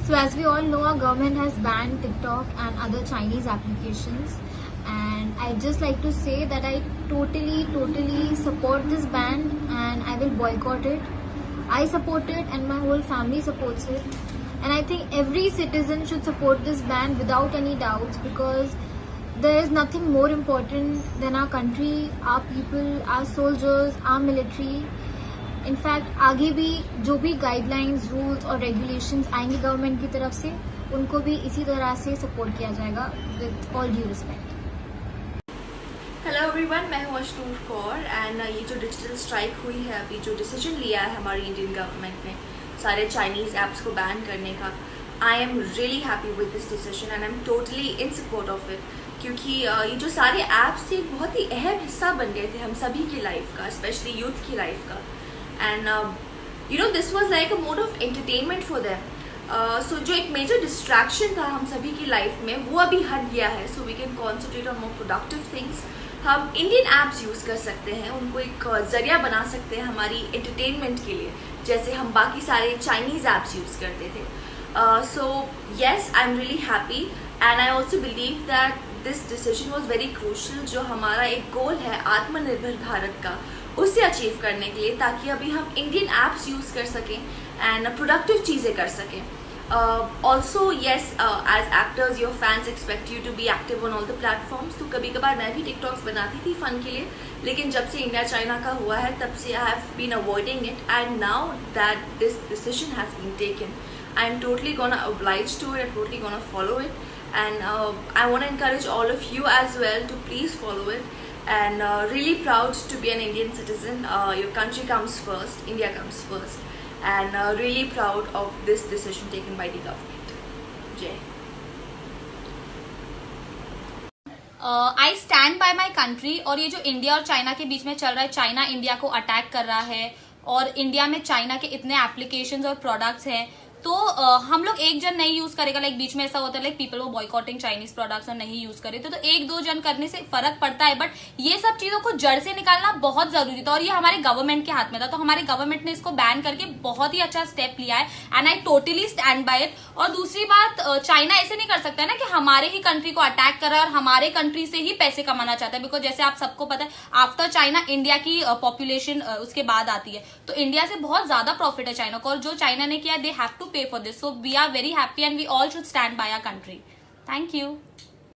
So as we all know, our government has banned TikTok and other Chinese applications. And I'd just like to say that I totally support this ban and I will boycott it. I support it and my whole family supports it. And I think every citizen should support this ban without any doubts, because there is nothing more important than our country, our people, our soldiers, our military. In fact आगे भी जो भी guidelines, rules और regulations आएंगे government की तरफ से, उनको भी इसी तरह से सपोर्ट किया जाएगा with all due respect. Hello everyone, मैं हूँ अशनूर कौर एंड ये जो डिजिटल स्ट्राइक हुई है, अभी जो डिसीजन लिया है हमारी इंडियन गवर्नमेंट ने सारे चाइनीज़ ऐप्स को बैन करने का, I am really happy with this decision and I am totally in support of it. क्योंकि ये जो सारे ऐप्स थे एक बहुत ही अहम हिस्सा बन गए थे हम सभी की लाइफ का, स्पेशली यूथ की लाइफ का। And this was like a mode of entertainment for them. So जो एक major distraction था हम सभी की लाइफ में, वो अभी हट गया है. So we can concentrate on more productive things. हम Indian apps यूज़ कर सकते हैं, उनको एक जरिया बना सकते हैं हमारी entertainment के लिए, जैसे हम बाकी सारे Chinese apps यूज़ करते थे. So yes, I'm really happy and I also believe that this decision was very crucial. जो हमारा एक गोल है आत्मनिर्भर भारत का, उसे अचीव करने के लिए, ताकि अभी हम इंडियन ऐप्स यूज़ कर सकें एंड प्रोडक्टिव चीज़ें कर सकें। Also yes, as actors your fans expect you to be active on all the platforms. तो कभी कभार मैं भी टिकटॉक्स बनाती थी फ़न के लिए, लेकिन जब से इंडिया चाइना का हुआ है तब से I have been avoiding it and now that this decision has been taken, I am totally gonna oblige to it, I'm totally gonna follow it and I want to encourage all of you as well to please follow it. And really proud to be an Indian citizen. Your country comes first, India comes first, and really proud of this decision taken by the government. Jai. I stand by my country. और ये जो India और China के बीच में चल रहा है, China India को अटैक कर रहा है और इंडिया में चाइना के इतने एप्लीकेशंस और प्रोडक्ट्स हैं, तो हम लोग एक जन नहीं यूज करेगा। लाइक बीच में ऐसा होता है लाइक पीपल वो बॉयकॉटिंग चाइनीज प्रोडक्ट्स और नहीं यूज करे, तो एक दो जन करने से फर्क पड़ता है, बट ये सब चीजों को जड़ से निकालना बहुत जरूरी था और ये हमारे गवर्नमेंट के हाथ में था। तो हमारे गवर्नमेंट ने इसको बैन करके बहुत ही अच्छा स्टेप लिया है and I totally stand by it. और दूसरी बात, चाइना ऐसे नहीं कर सकता है ना कि हमारे ही कंट्री को अटैक कर रहा है और हमारे कंट्री से ही पैसे कमाना चाहता है, बिकॉज जैसे आप सबको पता है आफ्टर चाइना इंडिया की पॉपुलेशन उसके बाद आती है, तो इंडिया से बहुत ज्यादा प्रॉफिट है चाइना को, और जो चाइना ने किया दे हैव टू पे for this. So we are very happy and we all should stand by our country. Thank you.